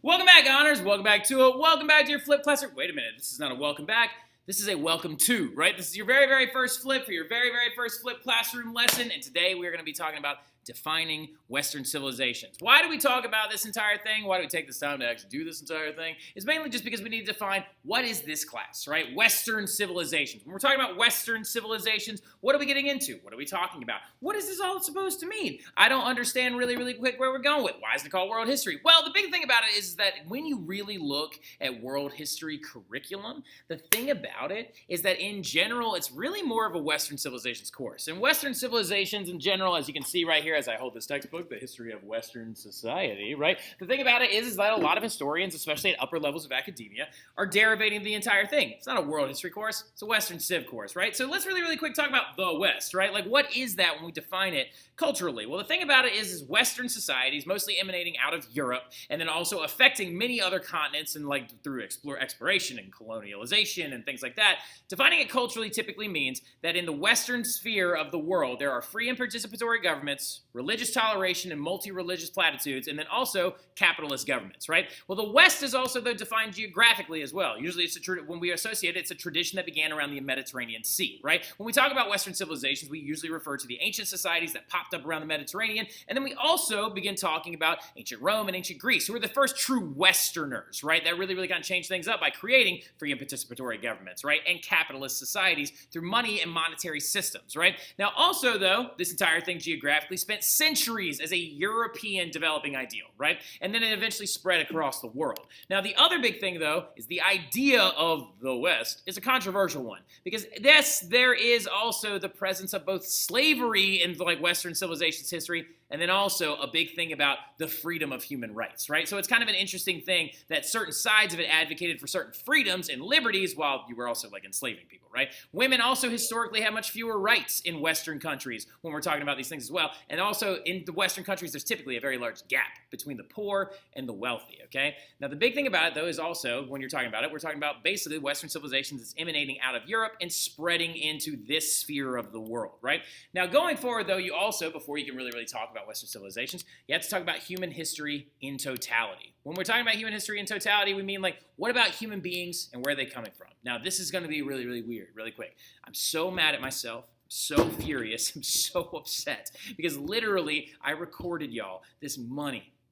Welcome back, Honors. Welcome back to it. Welcome back to your flip class. Wait a minute. This is not a welcome back. This is a welcome to, right? This is your very first flip for your very first flip classroom lesson. And today we're going to be talking about defining Western civilizations. Why do we talk about this entire thing? Why do we take this time to actually do this entire thing? It's mainly just because we need to define what is this class, right? Western civilizations. When we're talking about Western civilizations, what are we getting into? What are we talking about? What is this all supposed to mean? I don't understand really quick where we're going with. Why is it called world history? Well, the big thing about it is that when you really look at world history curriculum, the thing about it is that in general, it's really more of a Western civilizations course. And Western civilizations in general, as you can see right here, as I hold this textbook, The History of Western Society, right? The thing about it is that a lot of historians, especially at upper levels of academia, are derivating the entire thing. It's not a world history course, it's a Western civ course, right? So let's really quick talk about the West, right? Like, what is that when we define it culturally? Well, the thing about it is Western societies, mostly emanating out of Europe, and then also affecting many other continents and like through exploration and colonialization and things like that. Defining it culturally typically means that in the Western sphere of the world, there are free and participatory governments, religious toleration and multi-religious platitudes, and then also capitalist governments, right? Well, the West is also, though, defined geographically as well. Usually, when we associate it, it's a tradition that began around the Mediterranean Sea, right? When we talk about Western civilizations, we usually refer to the ancient societies that popped up around the Mediterranean, and then we also begin talking about ancient Rome and ancient Greece, who were the first true Westerners, right? That really kind of changed things up by creating free and participatory governments, right? And capitalist societies through money and monetary systems, right? Now, also, though, this entire thing geographically spent centuries as a European developing ideal, right? And then it eventually spread across the world. Now, the other big thing, though, is the idea of the West is a controversial one, because yes, there is also the presence of both slavery in like Western civilization's history, and then also a big thing about the freedom of human rights, right? So it's kind of an interesting thing that certain sides of it advocated for certain freedoms and liberties while you were also like enslaving people, right? Women also historically have much fewer rights in Western countries when we're talking about these things as well. And also in the Western countries, there's typically a very large gap between the poor and the wealthy, okay? Now, the big thing about it, though, is also when you're talking about it, we're talking about basically Western civilizations that's emanating out of Europe and spreading into this sphere of the world, right? Now, going forward, though, you also, before you can really talk about Western civilizations, you have to talk about human history in totality. When we're talking about human history in totality, we mean like, what about human beings and where are they coming from? Now, this is going to be really weird, really quick. I'm so mad at myself. I'm so furious. I'm so upset because literally I recorded y'all this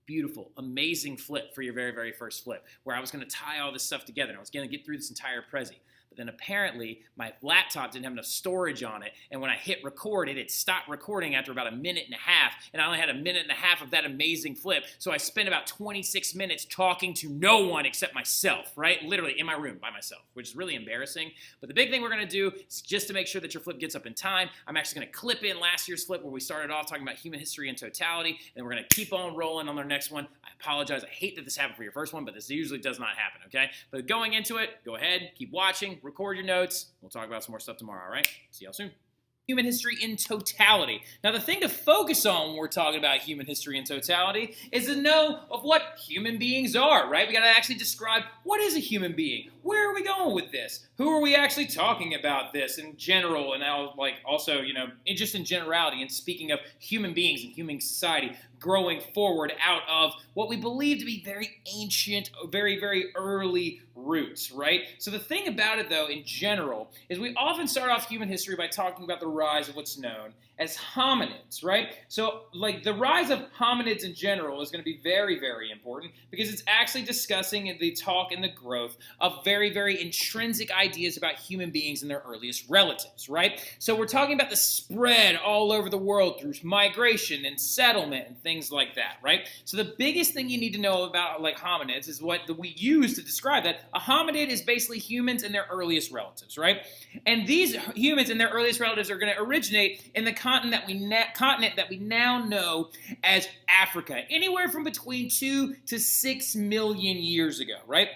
beautiful, amazing flip for your very first flip where I was going to tie all this stuff together and I was going to get through this entire Prezi. But then apparently my laptop didn't have enough storage on it, and when I hit record, it stopped recording after about a minute and a half, and I only had a minute and a half of that amazing flip, so I spent about 26 minutes talking to no one except myself, right? Literally in my room by myself, which is really embarrassing. But the big thing we're going to do is just to make sure that your flip gets up in time, I'm actually going to clip in last year's flip where we started off talking about human history in totality, and we're going to keep on rolling on our next one. I apologize. I hate that this happened for your first one, but this usually does not happen, okay? But going into it, go ahead, keep watching, record your notes. We'll talk about some more stuff tomorrow, all right? See y'all soon. Human history in totality. Now, the thing to focus on when we're talking about human history in totality is to know of what human beings are, right? We got to actually describe what is a human being? Where are we going with this? Who are we actually talking about this in general? And now, like, also, just in generality, and speaking of human beings and human society growing forward out of what we believe to be very ancient, very early roots, right? So the thing about it, though, in general, is we often start off human history by talking about the rise of what's known as hominids, right? So, like, the rise of hominids in general is going to be very important because it's actually discussing the talk and the growth of very intrinsic ideas about human beings and their earliest relatives, right? So we're talking about the spread all over the world through migration and settlement and things like that, right? So the biggest thing you need to know about, like, hominids is what we use to describe that. A hominid is basically humans and their earliest relatives, right? And these humans and their earliest relatives are going to originate in the continent that we now know as Africa, anywhere from between 2 to 6 million years ago, right?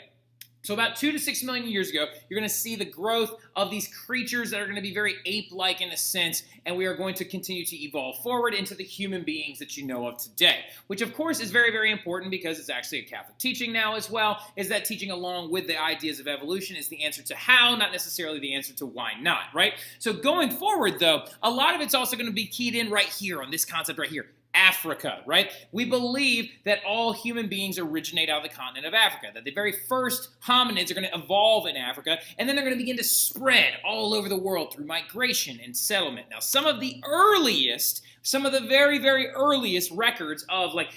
So about 2 to 6 million years ago, you're going to see the growth of these creatures that are going to be very ape-like in a sense, and we are going to continue to evolve forward into the human beings that you know of today, which of course is very important because it's actually a Catholic teaching now as well, is that teaching along with the ideas of evolution is the answer to how, not necessarily the answer to why not, right? So going forward, though, a lot of it's also going to be keyed in right here on this concept right here, Africa, right? We believe that all human beings originate out of the continent of Africa, that the very first hominids are going to evolve in Africa, and then they're going to begin to spread all over the world through migration and settlement. Now, some of the very, very earliest records of like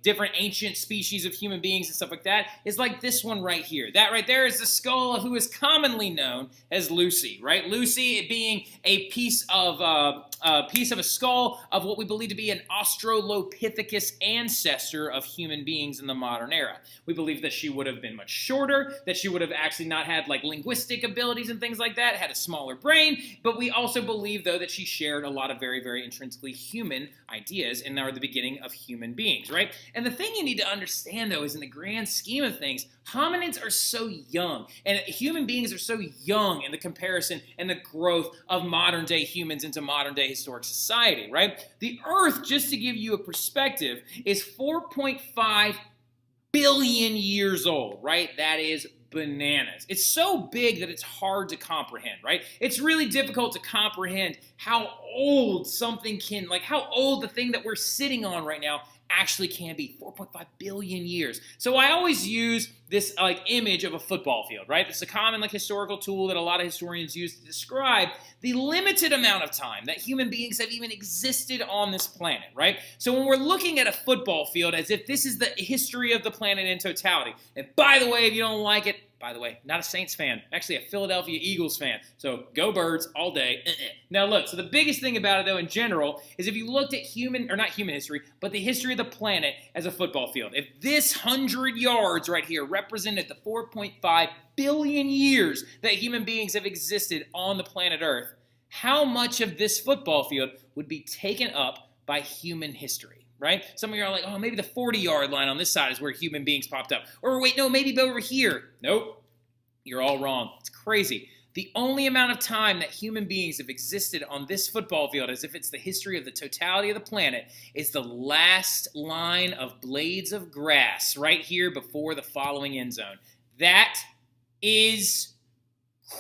different ancient species of human beings and stuff like that is like this one right here. That right there is the skull of who is commonly known as Lucy, right? Lucy being a piece of a skull of what we believe to be an Australopithecus ancestor of human beings in the modern era. We believe that she would have been much shorter, that she would have actually not had like linguistic abilities and things like that, had a smaller brain, but we also believe though that she shared a lot of very, very intrinsically human ideas and are the beginning of human beings, right? And the thing you need to understand though is in the grand scheme of things, hominids are so young and human beings are so young in the comparison and the growth of modern day humans into modern day historic society, right? The Earth, just to give you a perspective, is 4.5 billion years old, right? That is bananas. It's so big that it's hard to comprehend, right? It's really difficult to comprehend how old something can, like how old the thing that we're sitting on right now actually can be. 4.5 billion years. So I always use this image of a football field, right? It's a common historical tool that a lot of historians use to describe the limited amount of time that human beings have even existed on this planet, right? So when we're looking at a football field as if this is the history of the planet in totality, and by the way, if you don't like it, by the way, not a Saints fan, actually a Philadelphia Eagles fan. So go Birds all day. Now look, so the biggest thing about it though in general is if you looked at not human history, but the history of the planet as a football field. If this 100 yards right here represented the 4.5 billion years that human beings have existed on the planet Earth, how much of this football field would be taken up by human history? Right? Some of you are like, oh, maybe the 40-yard line on this side is where human beings popped up. Or wait, no, maybe over here. Nope. You're all wrong. It's crazy. The only amount of time that human beings have existed on this football field, as if it's the history of the totality of the planet, is the last line of blades of grass right here before the following end zone. That is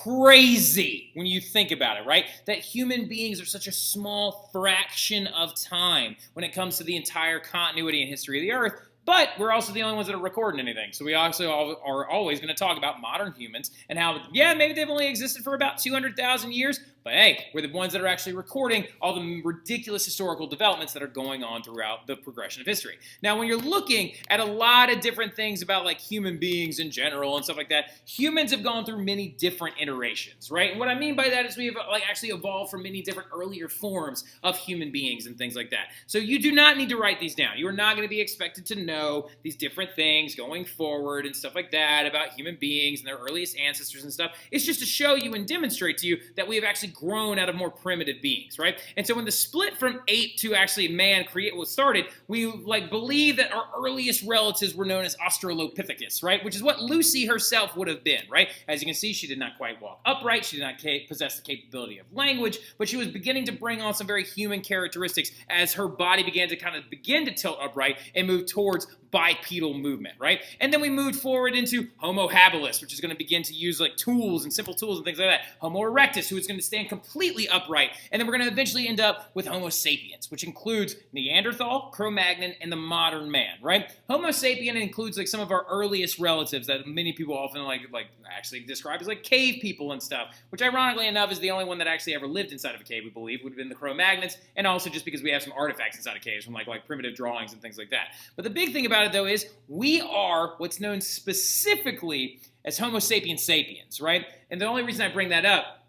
crazy when you think about it, right? That human beings are such a small fraction of time when it comes to the entire continuity and history of the Earth. But we're also the only ones that are recording anything. So we also are always going to talk about modern humans and how, yeah, maybe they've only existed for about 200,000 years, but hey, we're the ones that are actually recording all the ridiculous historical developments that are going on throughout the progression of history. Now, when you're looking at a lot of different things about like human beings in general and stuff like that, humans have gone through many different iterations, right? And what I mean by that is we have like actually evolved from many different earlier forms of human beings and things like that. So you do not need to write these down. You are not going to be expected to know these different things going forward and stuff like that about human beings and their earliest ancestors and stuff. It's just to show you and demonstrate to you that we have actually grown out of more primitive beings, right? And so when the split from ape to actually man was started, we believe that our earliest relatives were known as Australopithecus, right? Which is what Lucy herself would have been, right? As you can see, she did not quite walk upright. She did not possess the capability of language, but she was beginning to bring on some very human characteristics as her body began to tilt upright and move towards bipedal movement, right? And then we moved forward into Homo habilis, which is going to begin to use like tools and simple tools and things like that. Homo erectus, who is going to stand completely upright. And then we're going to eventually end up with Homo sapiens, which includes Neanderthal, Cro-Magnon, and the modern man, right? Homo sapien includes like some of our earliest relatives that many people often like actually describe as like cave people and stuff, which ironically enough is the only one that actually ever lived inside of a cave, we believe, would have been the Cro-Magnons, and also just because we have some artifacts inside of caves from like primitive drawings and things like that. But the big thing about it though is we are what's known specifically as Homo sapiens sapiens, right? And the only reason I bring that up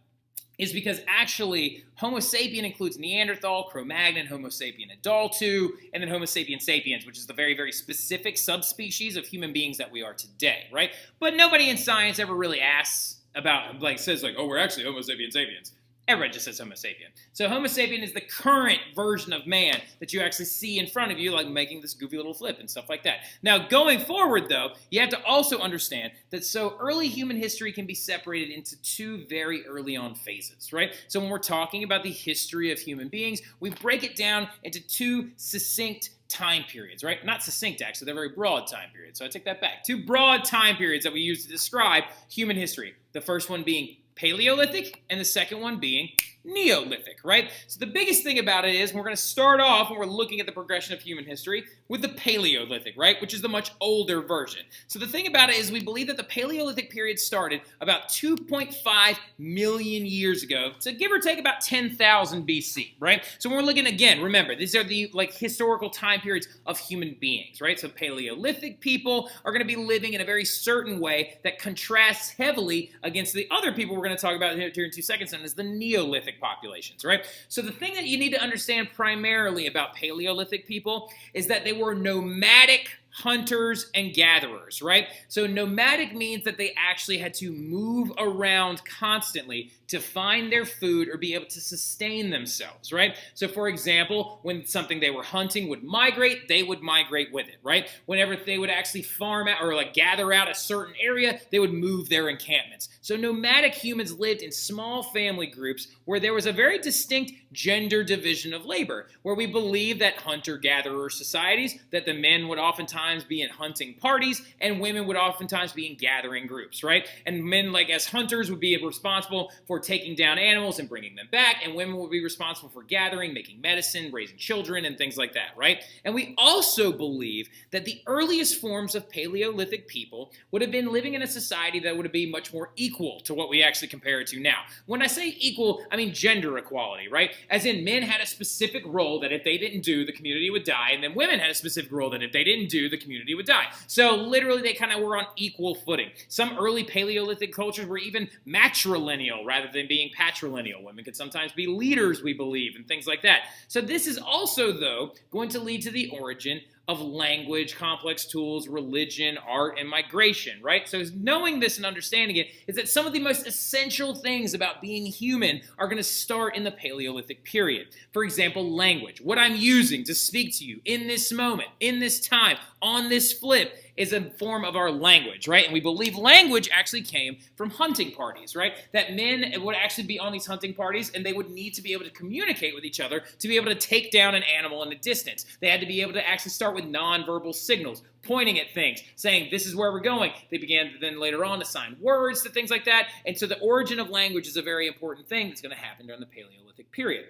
is because actually Homo sapien includes Neanderthal, Cro-Magnon, Homo sapien adultu, and then Homo sapiens sapiens, which is the very, very specific subspecies of human beings that we are today, right? But nobody in science ever really asks about, says oh, we're actually Homo sapiens sapiens. Everybody just says Homo sapien. So Homo sapien is the current version of man that you actually see in front of you, like making this goofy little flip and stuff like that. Now, going forward, though, you have to also understand that so early human history can be separated into two very early on phases, right? So when we're talking about the history of human beings, we break it down into two succinct time periods, right? Not succinct, actually. They're very broad time periods. So I take that back. Two broad time periods that we use to describe human history. The first one being Paleolithic, and the second one being Neolithic, right? So the biggest thing about it is we're going to start off when we're looking at the progression of human history with the Paleolithic, right? Which is the much older version. So the thing about it is we believe that the Paleolithic period started about 2.5 million years ago, so give or take about 10,000 BC, right? So when we're looking again, remember, these are the historical time periods of human beings, right? So Paleolithic people are going to be living in a very certain way that contrasts heavily against the other people we're going to talk about here in 2 seconds, and is the Neolithic populations, right? So the thing that you need to understand primarily about Paleolithic people is that they were nomadic hunters and gatherers, right? So nomadic means that they actually had to move around constantly to find their food or be able to sustain themselves, right? So for example, when something they were hunting would migrate, they would migrate with it, right? Whenever they would actually farm out or gather out a certain area, they would move their encampments. So nomadic humans lived in small family groups where there was a very distinct gender division of labor, where we believe that hunter-gatherer societies, that the men would oftentimes be in hunting parties and women would oftentimes be in gathering groups, right? And men, as hunters, would be responsible for taking down animals and bringing them back, and women would be responsible for gathering, making medicine, raising children, and things like that, right? And we also believe that the earliest forms of Paleolithic people would have been living in a society that would be much more equal to what we actually compare it to now. When I say equal, I mean gender equality, right? As in, men had a specific role that if they didn't do, the community would die, and then women had a specific role that if they didn't do, the community would die. So literally, they kind of were on equal footing. Some early Paleolithic cultures were even matrilineal rather than being patrilineal. Women could sometimes be leaders, we believe, and things like that. So this is also, though, going to lead to the origin of language, complex tools, religion, art, and migration, right? So knowing this and understanding it is that some of the most essential things about being human are going to start in the Paleolithic period. For example, language. What I'm using to speak to you in this moment, in this time, on this flip, is a form of our language, right? And we believe language actually came from hunting parties, right? That men would actually be on these hunting parties and they would need to be able to communicate with each other to be able to take down an animal in a distance. They had to be able to actually start with nonverbal signals, pointing at things, saying, this is where we're going. They began then later on to assign words to things like that. And so the origin of language is a very important thing that's going to happen during the Paleolithic period.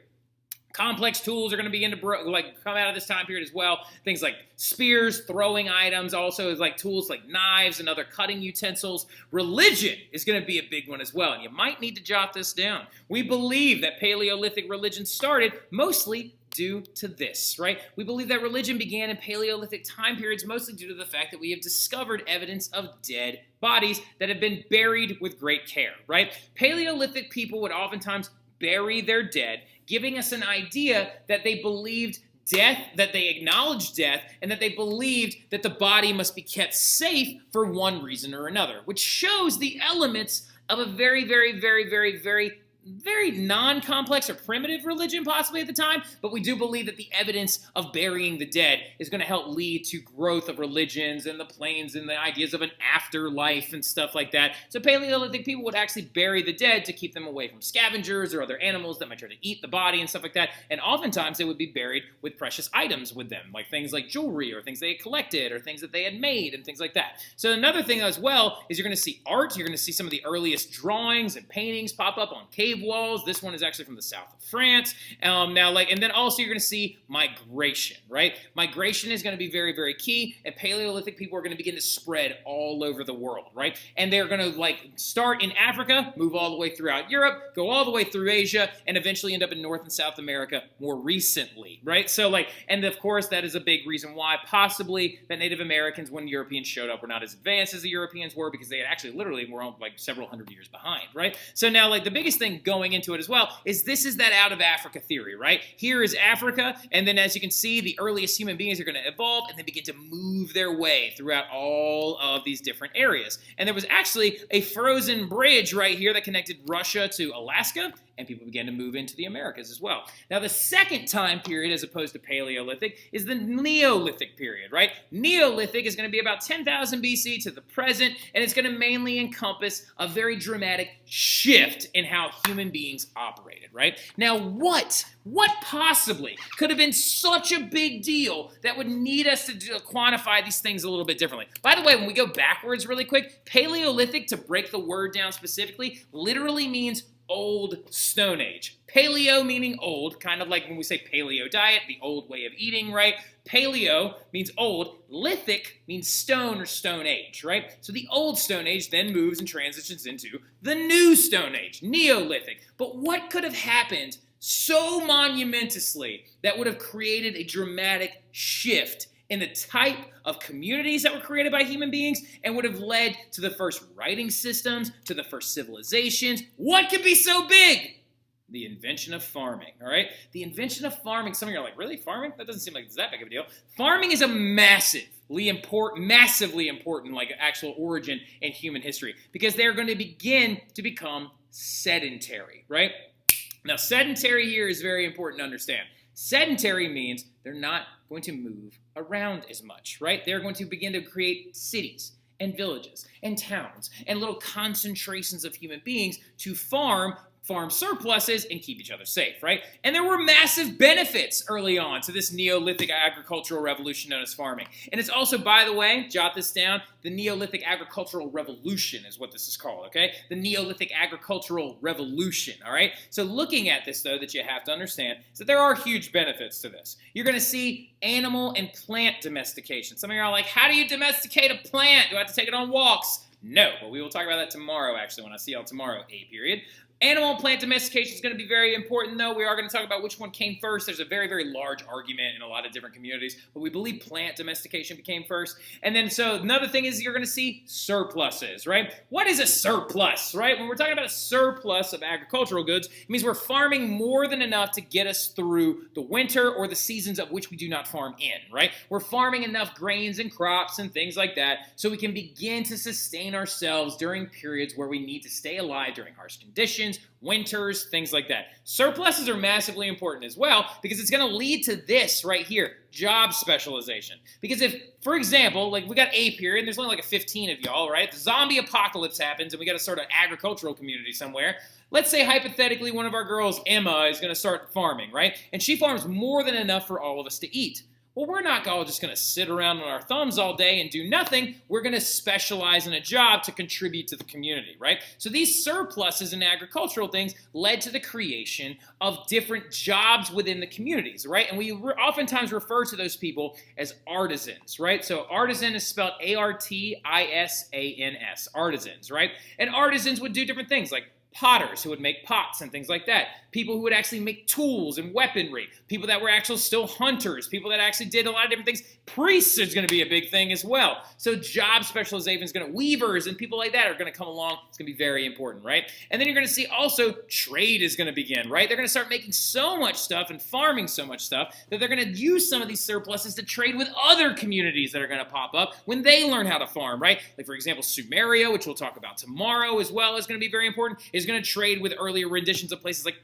Complex tools are going to begin to come out of this time period as well. Things like spears, throwing items, also tools like knives and other cutting utensils. Religion is going to be a big one as well, and you might need to jot this down. We believe that Paleolithic religion started mostly due to this, right? We believe that religion began in Paleolithic time periods mostly due to the fact that we have discovered evidence of dead bodies that have been buried with great care, right? Paleolithic people would oftentimes bury their dead, giving us an idea that they believed death, that they acknowledged death, and that they believed that the body must be kept safe for one reason or another, which shows the elements of a very, very, very, very, very non-complex or primitive religion possibly at the time, but we do believe that the evidence of burying the dead is going to help lead to growth of religions and the planes and the ideas of an afterlife and stuff like that. So Paleolithic people would actually bury the dead to keep them away from scavengers or other animals that might try to eat the body and stuff like that, and oftentimes they would be buried with precious items with them, like things like jewelry or things they had collected or things that they had made and things like that. So another thing as well is you're going to see art. You're going to see some of the earliest drawings and paintings pop up on cave walls. This one is actually from the south of France. And then also you're going to see migration, right? Migration is going to be very, very key, and Paleolithic people are going to begin to spread all over the world, right? And they're going to start in Africa, move all the way throughout Europe, go all the way through Asia, and eventually end up in North and South America more recently, right? So and of course that is a big reason why possibly that Native Americans, when Europeans showed up, were not as advanced as the Europeans were, because they had actually literally were several hundred years behind, right? So now the biggest thing going into it as well is this is that out of Africa theory, right? Here is Africa, and then as you can see, the earliest human beings are going to evolve and then begin to move their way throughout all of these different areas. And there was actually a frozen bridge right here that connected Russia to Alaska, and people began to move into the Americas as well. Now, the second time period, as opposed to Paleolithic, is the Neolithic period, right? Neolithic is going to be about 10,000 BC to the present, and it's going to mainly encompass a very dramatic shift in how human beings operated, right? Now, what possibly could have been such a big deal that would need us to quantify these things a little bit differently? By the way, when we go backwards really quick, Paleolithic, to break the word down specifically, literally means Old Stone Age. Paleo meaning old, kind of like when we say paleo diet, the old way of eating, right? Paleo means old. Lithic means stone or Stone Age, right? So the Old Stone Age then moves and transitions into the New Stone Age, Neolithic. But what could have happened so monumentously that would have created a dramatic shift in the type of communities that were created by human beings and would have led to the first writing systems, to the first civilizations? What could be so big? The invention of farming, all right? The invention of farming, some of you are like, really, farming? That doesn't seem like it's that big of a deal. Farming is a massively important, like actual origin in human history because they're going to begin to become sedentary, right? Now, sedentary here is very important to understand. Sedentary means they're not going to move around as much, right? They're going to begin to create cities and villages and towns and little concentrations of human beings to farm surpluses and keep each other safe, right? And there were massive benefits early on to this Neolithic agricultural revolution known as farming. And it's also, by the way, jot this down, the Neolithic agricultural revolution is what this is called, okay? The Neolithic agricultural revolution, all right? So looking at this, though, that you have to understand is that there are huge benefits to this. You're going to see animal and plant domestication. Some of you are like, how do you domesticate a plant? Do I have to take it on walks? No, but we will talk about that tomorrow, actually, when I see y'all tomorrow, A period. Animal and plant domestication is going to be very important, though. We are going to talk about which one came first. There's a very, very large argument in a lot of different communities, but we believe plant domestication became first. And then, so another thing is you're going to see surpluses, right? What is a surplus, right? When we're talking about a surplus of agricultural goods, it means we're farming more than enough to get us through the winter or the seasons of which we do not farm in, right? We're farming enough grains and crops and things like that so we can begin to sustain ourselves during periods where we need to stay alive during harsh conditions, winters, things like that. Surpluses are massively important as well because it's going to lead to this right here, job specialization. Because if, for example, like we got A period, and there's only like 15 of y'all, right? The zombie apocalypse happens and we got to start an agricultural community somewhere. Let's say hypothetically one of our girls, Emma, is going to start farming, right? And she farms more than enough for all of us to eat. Well, we're not all just going to sit around on our thumbs all day and do nothing. We're going to specialize in a job to contribute to the community, right? So these surpluses in agricultural things led to the creation of different jobs within the communities, right? And we oftentimes refer to those people as artisans, right? So artisan is spelled A-R-T-I-S-A-N-S, artisans, right? And artisans would do different things like potters who would make pots and things like that. People who would actually make tools and weaponry. People that were actually still hunters. People that actually did a lot of different things. Priests is going to be a big thing as well. So job specialization is going to, weavers and people like that are going to come along. It's going to be very important, right? And then you're going to see also trade is going to begin, right? They're going to start making so much stuff and farming so much stuff that they're going to use some of these surpluses to trade with other communities that are going to pop up when they learn how to farm, right? Like, for example, Sumeria, which we'll talk about tomorrow as well, is going to be very important, is going to trade with earlier renditions of places like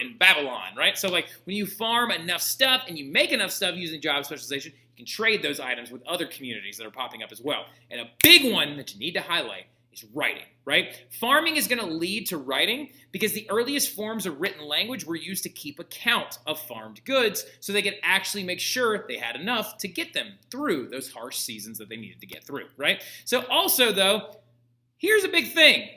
and Babylon, right? So like when you farm enough stuff and you make enough stuff using job specialization, you can trade those items with other communities that are popping up as well. And a big one that you need to highlight is writing, right? Farming is going to lead to writing because the earliest forms of written language were used to keep account of farmed goods so they could actually make sure they had enough to get them through those harsh seasons that they needed to get through, right? So also, though, here's a big thing.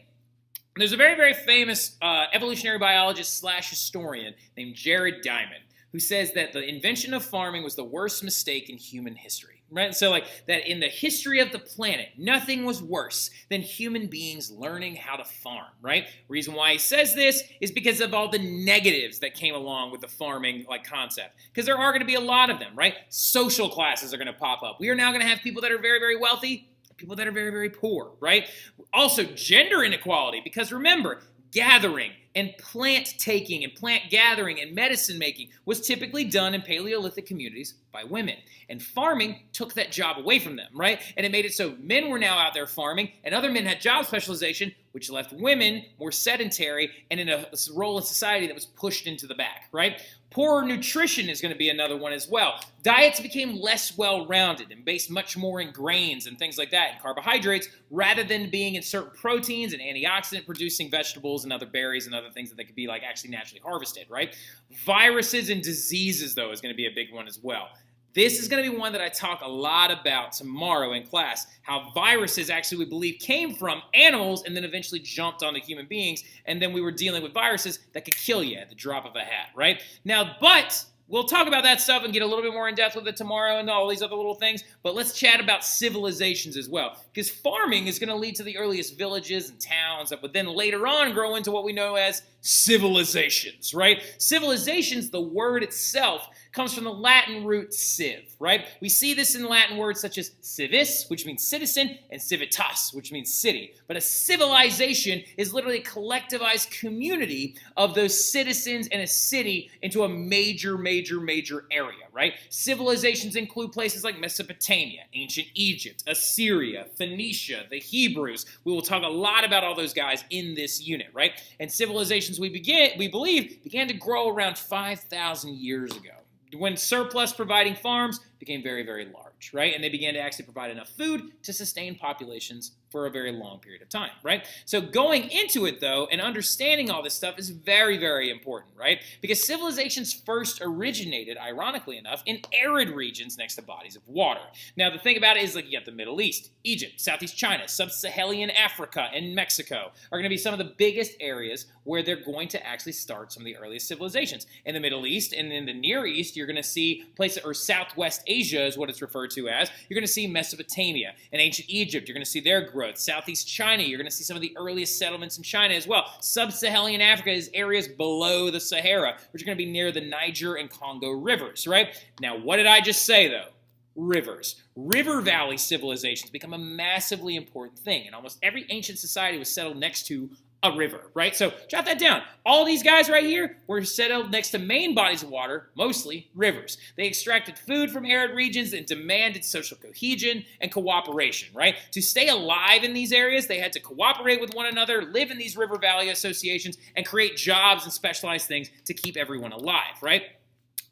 There's a very, very famous evolutionary biologist / historian named Jared Diamond who says that the invention of farming was the worst mistake in human history, right? So like that in the history of the planet, nothing was worse than human beings learning how to farm, right? Reason why he says this is because of all the negatives that came along with the farming like concept. Because there are going to be a lot of them, right? Social classes are going to pop up. We are now going to have people that are very, very wealthy, people that are very, very poor, right? Also, gender inequality, because remember, gathering and plant taking and plant gathering and medicine making was typically done in Paleolithic communities by women. And farming took that job away from them, right? And it made it so men were now out there farming and other men had job specialization, which left women more sedentary and in a role in society that was pushed into the back, right? Poorer nutrition is going to be another one as well. Diets became less well-rounded and based much more in grains and things like that, and carbohydrates, rather than being in certain proteins and antioxidant-producing vegetables and other berries and other things that they could be like actually naturally harvested, right? Viruses and diseases, though, is going to be a big one as well. This is going to be one that I talk a lot about tomorrow in class, how viruses actually, we believe, came from animals and then eventually jumped onto human beings, and then we were dealing with viruses that could kill you at the drop of a hat, right? Now, but we'll talk about that stuff and get a little bit more in depth with it tomorrow and all these other little things, but let's chat about civilizations as well, because farming is going to lead to the earliest villages and towns that would then later on grow into what we know as civilizations, right? Civilizations, the word itself, comes from the Latin root civ, right? We see this in Latin words such as civis, which means citizen, and civitas, which means city. But a civilization is literally a collectivized community of those citizens and a city into a major area, right? Civilizations include places like Mesopotamia, ancient Egypt, Assyria, Phoenicia, the Hebrews. We will talk a lot about all those guys in this unit, right? And civilizations, we believe, began to grow around 5,000 years ago, when surplus providing farms became very large, right? And they began to actually provide enough food to sustain populations for a very long period of time, right? So going into it, though, and understanding all this stuff is very important, right? Because civilizations first originated, ironically enough, in arid regions next to bodies of water. Now, the thing about it is, like, you got the Middle East, Egypt, Southeast China, Sub-Saharan Africa, and Mexico are going to be some of the biggest areas where they're going to actually start some of the earliest civilizations. In the Middle East and in the Near East, you're going to see places, or Southwest Asia is what it's referred to as. You're going to see Mesopotamia and ancient Egypt. You're going to see their growth. Southeast China, you're going to see some of the earliest settlements in China as well. Sub-Saharan Africa is areas below the Sahara, which are going to be near the Niger and Congo rivers, right? Now, what did I just say, though? Rivers. River valley civilizations become a massively important thing, and almost every ancient society was settled next to a river, right? So jot that down. All these guys right here were settled next to main bodies of water, mostly rivers. They extracted food from arid regions and demanded social cohesion and cooperation, right? To stay alive in these areas, they had to cooperate with one another, live in these river valley associations, and create jobs and specialized things to keep everyone alive, right?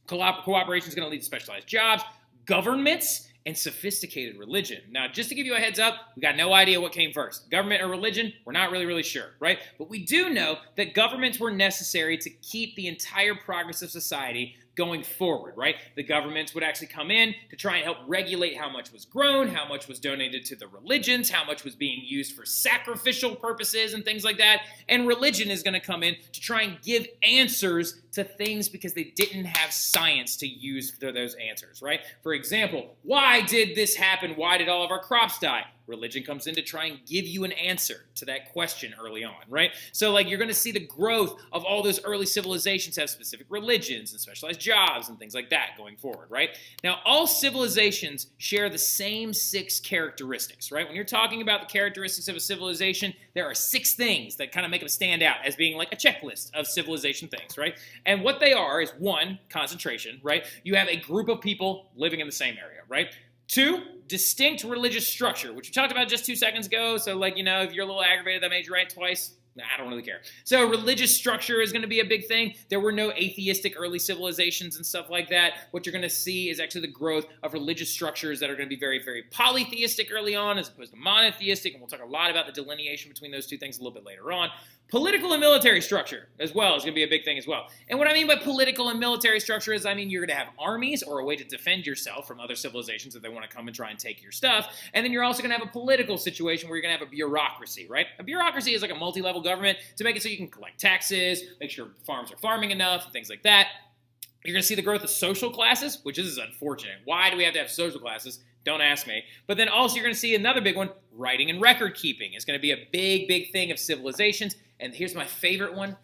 Cooperation is going to lead to specialized jobs, governments, and sophisticated religion. Now, just to give you a heads up, we got no idea what came first. Government or religion, we're not really sure, right? But we do know that governments were necessary to keep the entire progress of society going forward, right? The governments would actually come in to try and help regulate how much was grown, how much was donated to the religions, how much was being used for sacrificial purposes and things like that. And religion is going to come in to try and give answers to things because they didn't have science to use for those answers, right? For example, why did this happen? Why did all of our crops die? Religion comes in to try and give you an answer to that question early on, right? So, like, you're going to see the growth of all those early civilizations have specific religions and specialized jobs and things like that going forward, right? Now, all civilizations share the same 6 characteristics, right? When you're talking about the characteristics of a civilization, there are 6 things that kind of make them stand out as being like a checklist of civilization things, right? And what they are is, 1, concentration, right? You have a group of people living in the same area, right? 2, distinct religious structure, which we talked about just 2 seconds ago. So, like, you know, if you're a little aggravated that I made you right twice, I don't really care. So religious structure is going to be a big thing. There were no atheistic early civilizations and stuff like that. What you're going to see is actually the growth of religious structures that are going to be very polytheistic early on as opposed to monotheistic, and we'll talk a lot about the delineation between those 2 things a little bit later on. Political and military structure as well is going to be a big thing as well. And what I mean by political and military structure is, I mean, you're going to have armies or a way to defend yourself from other civilizations if they want to come and try and take your stuff. And then you're also going to have a political situation where you're going to have a bureaucracy, right? A bureaucracy is like a multi-level government to make it so you can collect taxes, make sure farms are farming enough, and things like that. You're going to see the growth of social classes, which is unfortunate. Why do we have to have social classes? Don't ask me. But then also you're going to see another big one, writing and record keeping is going to be a big thing of civilizations. And here's my favorite one,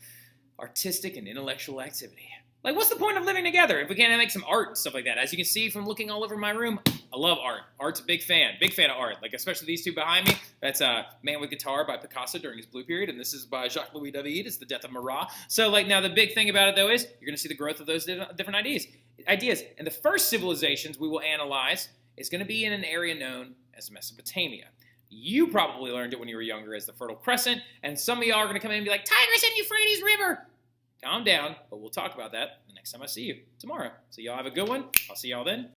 artistic and intellectual activity. Like, what's the point of living together if we can't make some art and stuff like that? As you can see from looking all over my room, I love art. Art's a big fan of art. Like, especially these 2 behind me. That's Man with Guitar by Picasso during his Blue Period, and this is by Jacques-Louis David. It's The Death of Marat. So, like, now the big thing about it, though, is you're going to see the growth of those different ideas. And the first civilizations we will analyze is going to be in an area known as Mesopotamia. You probably learned it when you were younger as the Fertile Crescent, and some of y'all are going to come in and be like, Tigris and Euphrates River! Calm down, but we'll talk about that the next time I see you tomorrow. So y'all have a good one. I'll see y'all then.